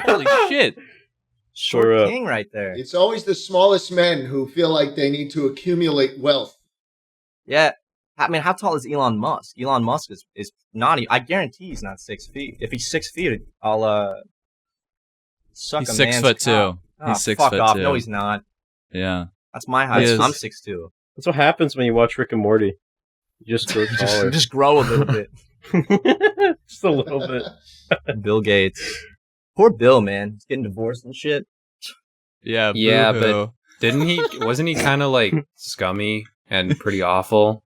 Holy shit. Short Sure, king right there. It's always the smallest men who feel like they need to accumulate wealth. Yeah. I mean, how tall is Elon Musk? Elon Musk is not. I guarantee he's not 6 feet. If he's 6 feet, I'll suck He's a 6 man's foot cock. two. Oh, He's 6 fuck foot off. two. No, he's not. Yeah. That's my height. He is. I'm 6'2". That's what happens when you watch Rick and Morty. You just grow taller. Just grow a little bit. Just a little bit. Bill Gates. Poor Bill, man. He's getting divorced and shit. Yeah, Yeah, boo-hoo. wasn't he kind of like scummy and pretty awful?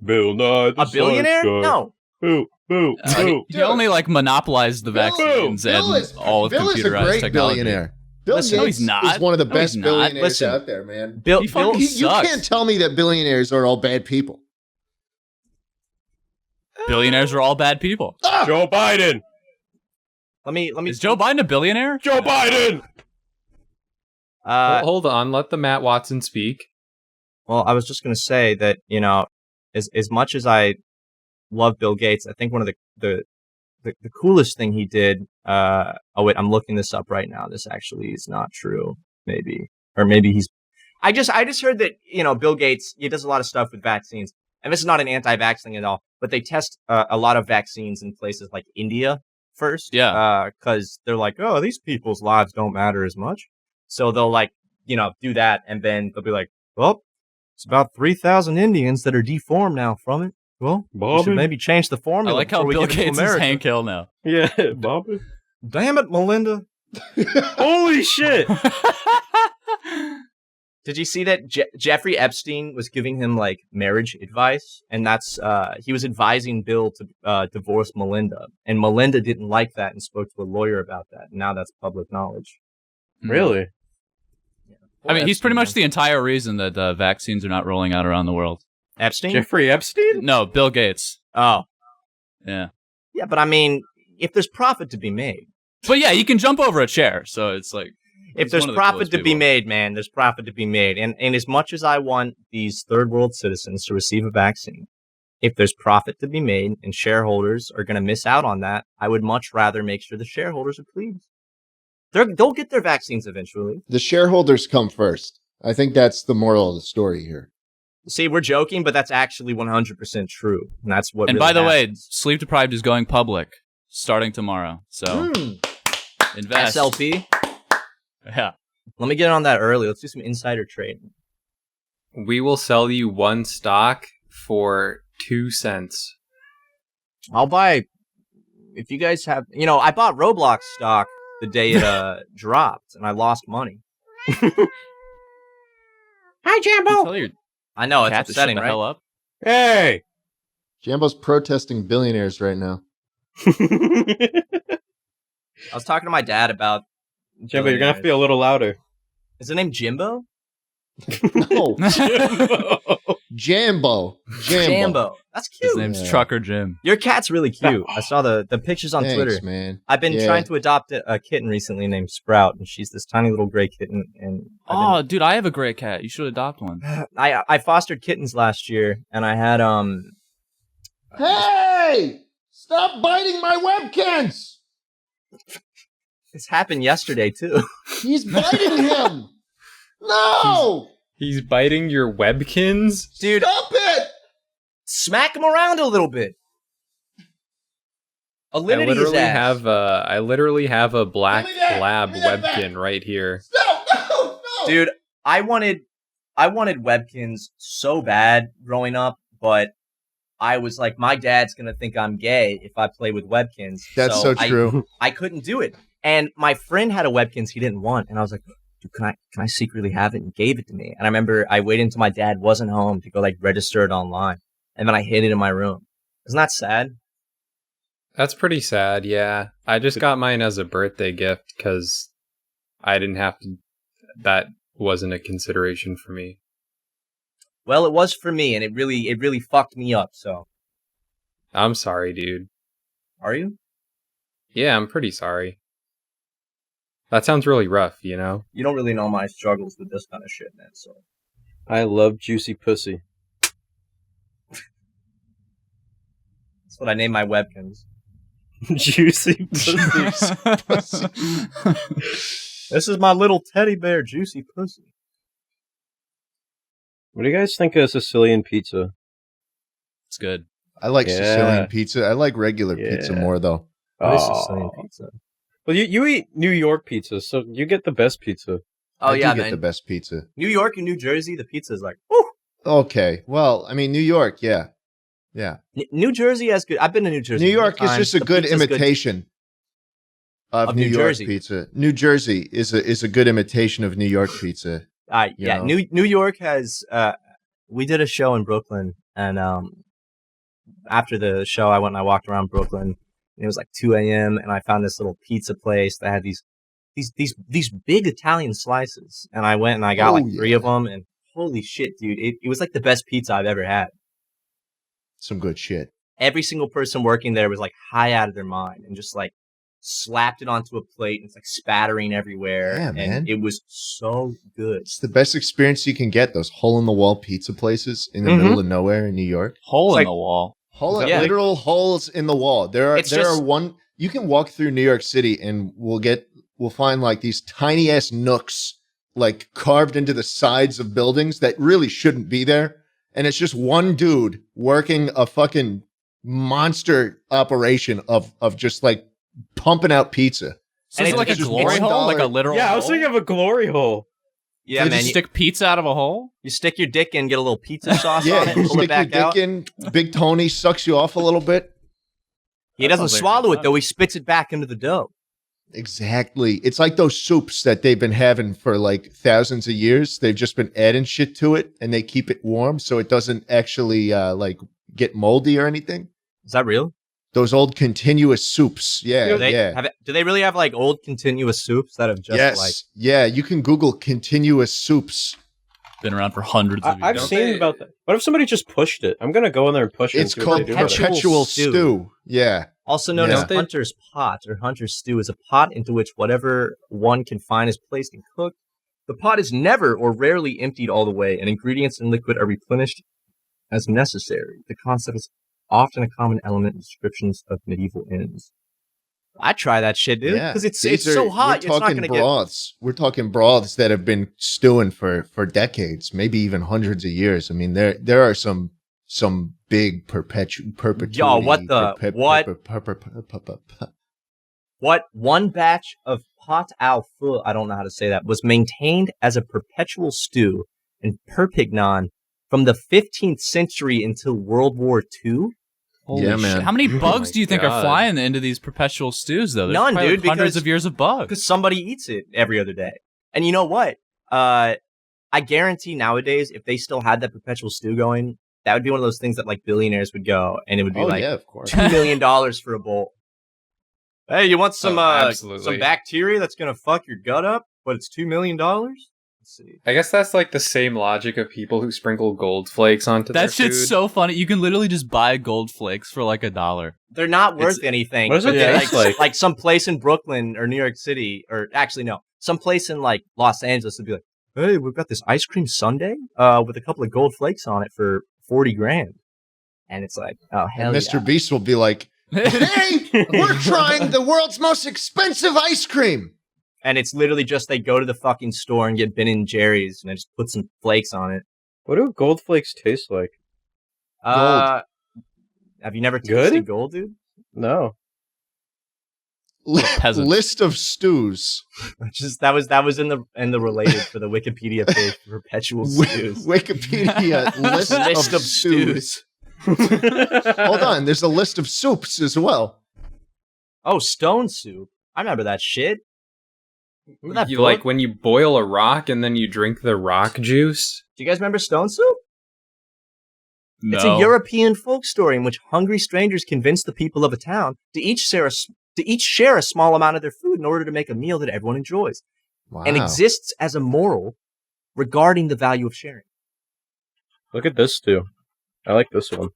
Bill Nye, A billionaire? No. Boo, boo, boo. He only like monopolized the vaccines Bill and is all of Bill is a computerized great technology. billionaire. Bill Listen, no, Gates he's not. is one of the No, best he's not. billionaires Listen. out there, man. Bill, He fucking You sucks. can't tell me that billionaires are all bad people. Billionaires are all bad people. Joe Biden. let me. Is Joe Biden a billionaire? Joe Biden. Hold on, let the Matt Watson speak. Well, I was just going to say that, as much as I love Bill Gates, I think one of the coolest thing he did, oh wait, I'm looking this up right now. This actually is not true, maybe. Or maybe I just heard that, Bill Gates, he does a lot of stuff with vaccines. And this is not an anti-vax thing at all, but they test a lot of vaccines in places like India first. Yeah. Because they're like, oh, these people's lives don't matter as much. So they'll do that, and then they'll be like, well, it's about 3,000 Indians that are deformed now from it. Well, we should maybe change the I formula. like how before we Bill give it to Gates is America. Hank Hill now. Yeah, Bobby. Damn it, Melinda. Holy shit. Did you see that Jeffrey Epstein was giving him like marriage advice, and that's he was advising Bill to divorce Melinda, and Melinda didn't like that and spoke to a lawyer about that. And now that's public knowledge. Really? I mean, he's pretty much Epstein, the entire reason that vaccines are not rolling out around the world. man. Epstein. Jeffrey Epstein? No, Bill Gates. Oh, Yeah. yeah, but I mean, if there's profit to be made, But yeah, he can jump over a chair, so it's like If he's there's one of the profit coolest to be people. made, man, there's profit to be made. And as much as I want these third world citizens to receive a vaccine, if there's profit to be made and shareholders are going to miss out on that, I would much rather make sure the shareholders are pleased. They'll get their vaccines eventually. The shareholders come first. I think that's the moral of the story here. See, we're joking, but that's actually 100% true. And that's what And really by the way, happens. Sleep Deprived is going public starting tomorrow. So invest. SLP, Yeah. let me get on that early. Let's do some insider trading. We will sell you one stock for 2 cents. I'll buy, if you guys have, I bought Roblox stock the day it dropped, and I lost money. Hi, You Jambo. tell your I know, it's cat to shut upsetting, the right? hell up. Hey! Jambo's protesting billionaires right now. I was talking to my dad about Jambo, you're gonna have to be a little louder. Is the name Jimbo? No, Jambo. Jambo. That's cute. His name's Yeah. Trucker Jim. Your cat's really cute. I saw the pictures on Thanks, Twitter. man. I've been Yeah. trying to adopt a kitten recently named Sprout, and she's this tiny little gray kitten. And Oh, dude, I have a gray cat. You should adopt one. I fostered kittens last year, and I had Hey! Stop biting my webkins! this happened yesterday too. He's biting him! No! He's biting your webkins? Dude, Stop it! smack him around a little bit. Alinity his ass. I literally have a black Give me that! lab Give me that webkin back! right here. No! Dude, I wanted webkins so bad growing up, but I was like, my dad's gonna think I'm gay if I play with webkins. That's so true. I couldn't do it. And my friend had a webkins he didn't want, and I was like, dude, can I secretly have it? And gave it to me. And I remember I waited until my dad wasn't home to go like register it online, and then I hid it in my room. Isn't that sad? That's pretty sad, yeah. I just got mine as a birthday gift because I didn't have to. That wasn't a consideration for me. Well, it was for me, and it really fucked me up. So, I'm sorry, dude. are you? Yeah, I'm pretty sorry. That sounds really rough, you know? You don't really know my struggles with this kind of shit, man. So, I love juicy pussy. that's what I name my webkins. Juicy pussy. This is my little teddy bear, Juicy Pussy. What do you guys think of Sicilian pizza? It's good. I like Yeah. Sicilian pizza. I like regular pizza Yeah. more, though. What is Oh. Sicilian pizza? Well, you eat New York pizza, so you get the best pizza. Oh I yeah, do get man. the best pizza. New York and New Jersey, the pizza is like, woo. Okay, well, I mean, New York, yeah. New Jersey has good. I've been to New Jersey. New York many is just a times. The good pizza's imitation of Of New New York Jersey. pizza. New Jersey is a good imitation of New York pizza. You Yeah, know? New York has. We did a show in Brooklyn, and after the show, I went and I walked around Brooklyn. And it was like 2 a.m. and I found this little pizza place that had these big Italian slices, and I went and I got Oh, like 3 of yeah. them, and holy shit, dude! It was like the best pizza I've ever had. Some good shit. Every single person working there was like high out of their mind and just like slapped it onto a plate and it's like spattering everywhere. Yeah, and man. it was so good. It's the best experience you can get. Those hole-in-the-wall pizza places in the Mhm. middle of nowhere in New York. Hole It's in like- the wall. Yeah. Literal holes in the wall. There It's are just- one. You can walk through New York City and we'll find like these tiny ass nooks like carved into the sides of buildings that really shouldn't be there. And it's just one dude working a fucking monster operation of just like pumping out pizza. So And is it it's like a just glory $1. hole? Like a literal Yeah, I was hole? thinking of a glory hole. Yeah, They man. just You, stick pizza out of a hole? you stick your dick in, get a little pizza sauce on Yeah, it, you and pull it stick your back out. dick in. Big Tony sucks you off a little bit. He That doesn't sounds like swallow fun. it though. He spits it back into the dough. Exactly. It's like those soups that they've been having for like thousands of years. They've just been adding shit to it and they keep it warm so it doesn't actually like get moldy or anything. Is that real? Those old continuous soups. Yeah, Do they yeah. do they really have like old continuous soups that have just Yes. like? Yeah, you can Google continuous soups. Been around for hundreds of years. I've seen about that. What if somebody just pushed it? I'm gonna go in there and push it. and It's see what called they do with it. perpetual perpetual stew. stew. Yeah. Also known Yeah. as hunter's pot or hunter's stew, is a pot into which whatever one can find is placed and cooked. The pot is never or rarely emptied all the way, and ingredients and liquid are replenished as necessary. The concept is often a common element in descriptions of medieval inns. I try that shit, dude, because it's so hot. It's not going to get. Broths. We're talking broths that have been stewing for decades, maybe even hundreds of years. I mean, there are some big perpetuity. Yo, what the what? One batch of pot au feu, I don't know how to say that, was maintained as a perpetual stew in Perpignan from the 15th century until World War II. Holy Yeah, shit. man. How many bugs do you think are God. flying into these perpetual stews, though? There's None, probably dude, hundreds because- of years of bugs. Because somebody eats it every other day. And you know what? I guarantee nowadays, if they still had that perpetual stew going, that would be one of those things that like billionaires would go, and it would be like yeah, of course. $2 million for a bowl. Hey, you want some absolutely. some bacteria that's gonna fuck your gut up, but it's $2 million? Let's see. I guess that's like the same logic of people who sprinkle gold flakes onto their That shit's food. so funny. You can literally just buy gold flakes for like $1. They're not worth It's- anything. what does but it they're taste like? Like some place in Brooklyn or New York City, or actually no, some place in like Los Angeles would be like, "Hey, we've got this ice cream sundae with a couple of gold flakes on it for $40,000," and it's like, oh hell And Mr. yeah. Beast will be like, today we're trying the world's most expensive ice cream. And it's literally just they go to the fucking store and get Ben and Jerry's and they just put some flakes on it. What do gold flakes taste like? Have you never tasted Good? gold, dude? No. peasant. List of stews. Just that was in the related for the Wikipedia page for perpetual stews. Wikipedia list, List of stews. Hold on, there's a list of soups as well. Oh, stone soup. I remember that shit. Remember that You book? like when you boil a rock and then you drink the rock juice. Do you guys remember stone soup? No. It's a European folk story in which hungry strangers convince the people of a town to each share a small amount of their food in order to make a meal that everyone enjoys, Wow. and exists as a moral regarding the value of sharing. Look at this stew. I like this one.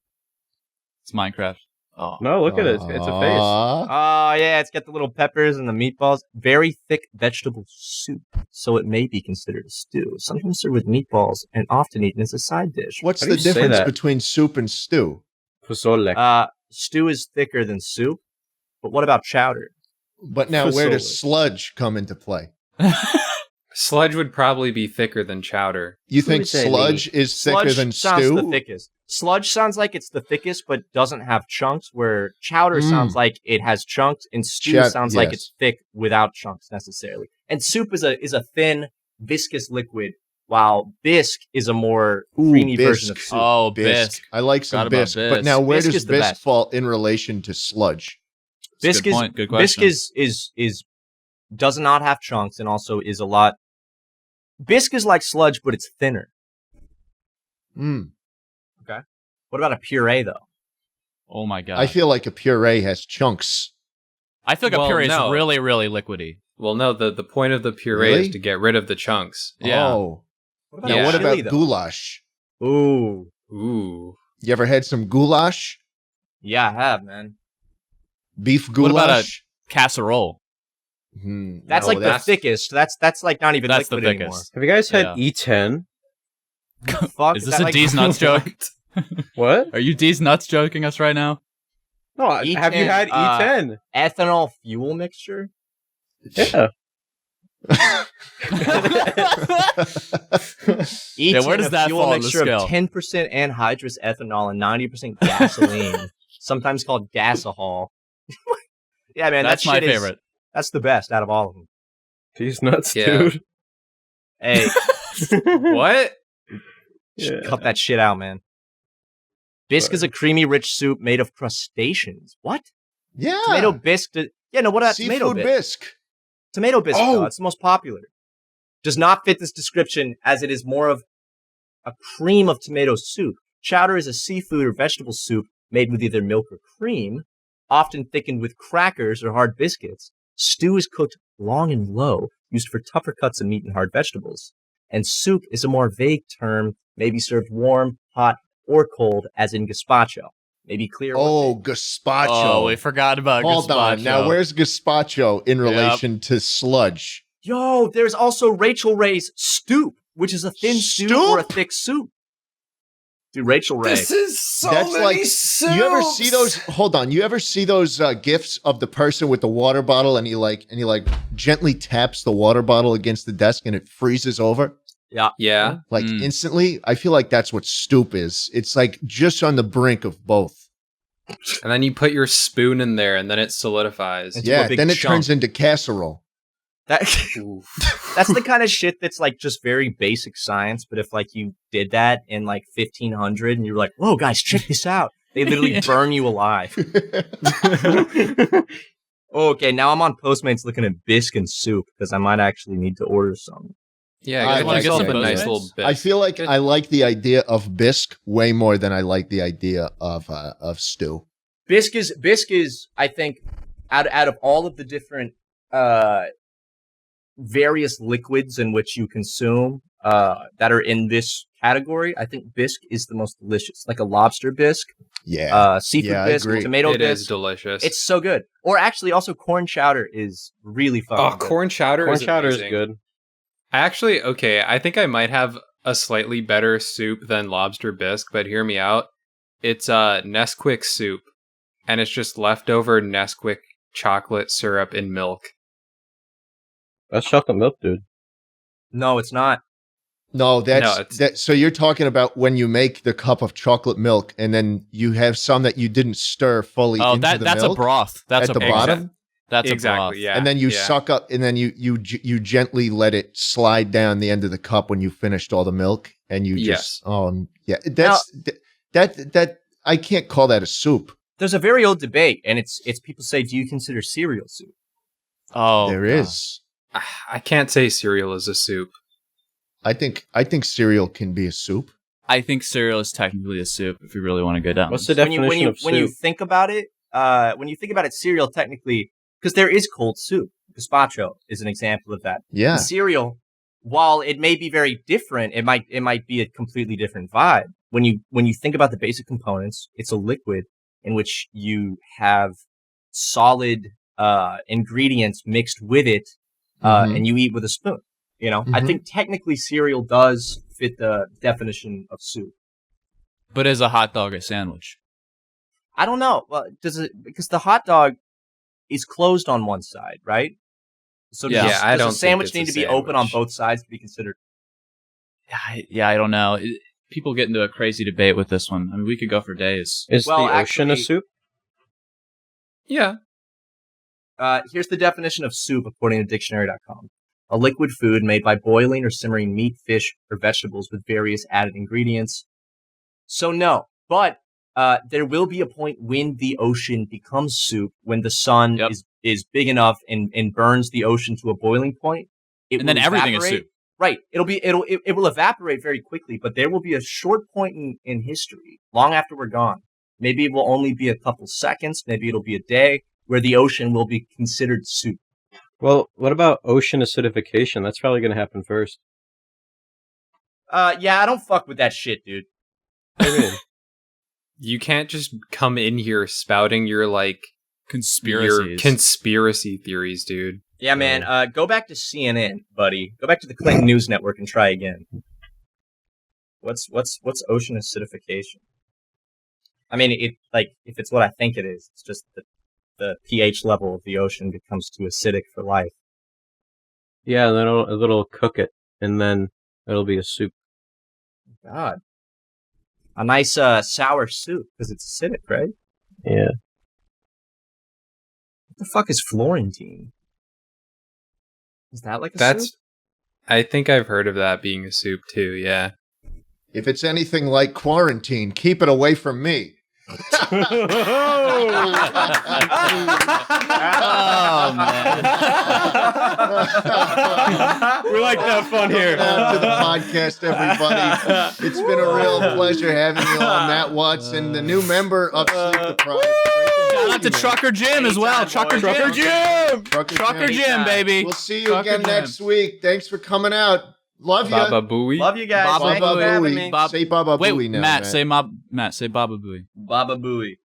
It's Minecraft. Oh. No, look at it. It's a face. Oh, yeah, it's got the little peppers and the meatballs. Very thick vegetable soup, so it may be considered a stew. Sometimes served with meatballs and often eaten as a side dish. What's How the do you say difference that? between soup and stew? Pozole. Stew is thicker than soup, but what about chowder? But now, where does Pozole. sludge come into play? Sludge would probably be thicker than chowder. You think Pozole. sludge is thicker Sludge than sounds stew? the thickest. Sludge sounds like it's the thickest, but doesn't have chunks, where chowder sounds like it has chunks, and stew sounds like yes. it's thick without chunks necessarily. And soup is a thin, viscous liquid, while bisque is a more Ooh, creamy version of bisque. soup. Oh, Bisque. bisque. I like some Forgot about bisque. But bisque. now, where Bisque does is the bisque best. fall in relation to sludge? That's a Bisque good is point. Good bisque question. is does not have chunks, and also is a lot. Bisque is like sludge, but it's thinner. Mm. What about a puree though? Oh my god. I feel like a puree has chunks. I feel like Well, a puree no. is really, really liquidy. Well, no, the point of the puree Really? is to get rid of the chunks. Yeah. Oh. What about Now, Yeah. what chili, about though? goulash? Ooh, Ooh. You ever had some goulash? yeah, I have, man. Beef What about goulash? Casserole. That's No, like the thickest. That's like not even That's the liquid anymore. thickest. Have you guys had Yeah. E10? Fuck, Is this that a like- D's nuts joke? What? Are you D's nuts joking us right now? No, E10, have you had E10? Ethanol fuel mixture? Yeah. Yeah, where does a that fuel fall on the mixture scale? of 10% anhydrous ethanol and 90% gasoline, sometimes called gasohol. Yeah, man, That's that my shit is- favorite. That's the best out of all of them. These nuts, Yeah. dude. Hey, What? Yeah. cut that shit out, man. Bisque is a creamy, rich soup made of crustaceans. What? Yeah. Tomato bisque? Yeah, no. What about Seafood tomato bisque? bisque. Tomato bisque, Oh. though, it's the most popular. Does not fit this description, as it is more of a cream of tomato soup. Chowder is a seafood or vegetable soup made with either milk or cream, often thickened with crackers or hard biscuits. Stew is cooked long and low, used for tougher cuts of meat and hard vegetables. And soup is a more vague term, may be served warm, hot, or cold, as in gazpacho. Maybe clear. Oh, gazpacho. Oh, we forgot about Hold gazpacho. on. Now, where's gazpacho in relation to sludge? Yo, there's also Rachel Ray's Stoop, which is a thin soup or a thick soup. Dude, Rachel Ray. This is so That's many like soups. you ever see those? Hold on, you ever see those gifs of the person with the water bottle and he like gently taps the water bottle against the desk and it freezes over Yeah. like instantly? I feel like that's what Stoop is. It's like just on the brink of both. And then you put your spoon in there and then it solidifies. Into Yeah, a big then it chunk. turns into casserole. That that's the kind of shit that's like just very basic science. But if like you did that in like 1500 and you're like, whoa, guys, check this out. They literally burn you alive. Okay, now I'm on Postmates looking at bisque and soup because I might actually need to order some. Yeah, I I want to get like some it. nice little bits. I feel like I like the idea of bisque way more than I like the idea of stew. Bisque is I think out of all of the different various liquids in which you consume that are in this category, I think bisque is the most delicious. Like a lobster bisque, Yeah, seafood Yeah, I bisque, agree. tomato It is bisque. delicious. It's so good. Or actually, also corn chowder is really fucking good. corn chowder Corn is chowder is amazing. good. I think I might have a slightly better soup than lobster bisque, but hear me out. It's Nesquik soup, and it's just leftover Nesquik chocolate syrup and milk. That's chocolate milk, dude. No, it's not. No, it's- that. So you're talking about when you make the cup of chocolate milk, and then you have some that you didn't stir fully Oh, into the that's milk a broth. That's at a the broth. bottom, That's exactly, a broth. yeah. and then you yeah. suck up, and then you gently let it slide down the end of the cup when you finished all the milk, and you just that I can't call that a soup. There's a very old debate, and it's people say, do you consider cereal soup? Oh, There God. is. I can't say cereal is a soup. I think cereal can be a soup. I think cereal is technically a soup if you really want to go down. What's the When you definition of soup? when you think about it, cereal technically, because there is cold soup. Gazpacho is an example of that. Yeah. The cereal, while it may be very different, it might be a completely different vibe. When you think about the basic components, it's a liquid in which you have solid ingredients mixed with it, and you eat with a spoon. You know, I Mhm. think technically cereal does fit the definition of soup. But is a hot dog a sandwich? I don't know. Well, because the hot dog is closed on one side, right? So Yeah. does, Yeah, I does don't a think sandwich it's a need to be open on sandwich. both sides to be considered? I don't know. People get into a crazy debate with this one. I mean, we could go for days. Is Well, the ocean a actually- soup? Yeah. Here's the definition of soup according to dictionary.com. A liquid food made by boiling or simmering meat, fish, or vegetables with various added ingredients. So no, but there will be a point when the ocean becomes soup, when the sun Yep. is big enough and burns the ocean to a boiling point. And then everything is soup. Right. It will evaporate very quickly, but there will be a short point in history, long after we're gone. Maybe it will only be a couple seconds, maybe it'll be a day, where the ocean will be considered soup. Well, what about ocean acidification? That's probably going to happen first. Yeah, I don't fuck with that shit, dude. What do you mean? You can't just come in here spouting your Conspiracies. conspiracy theories, dude. Yeah, man. Go back to CNN, buddy. Go back to the Clinton News Network and try again. What's ocean acidification? I mean, if it's what I think it is, it's just that the pH level of the ocean becomes too acidic for life. Yeah, and then it'll cook it, and then it'll be a soup. God, a nice sour soup because it's acidic, right? Yeah. What the fuck is Florentine? Is that like a That's. soup? I think I've heard of that being a soup too. Yeah. If it's anything like quarantine, keep it away from me. Oh, man. We like to have fun here. Welcome to the podcast, everybody. It's been a real pleasure having you on, Matt Watson, the new member of Sleep Deprived. Shout out to Trucker Jim as well. Anytime, Trucker boys. Jim. Trucker Trucker Jim. Jim, baby. We'll see you Trucker again Jim. next week. Thanks for coming out. Love you. Baba Booey. Love you guys. Baba Thanks for having Booey. me. Bob- Say Baba Wait, Booey now, Matt, say Baba Booey. Baba Booey.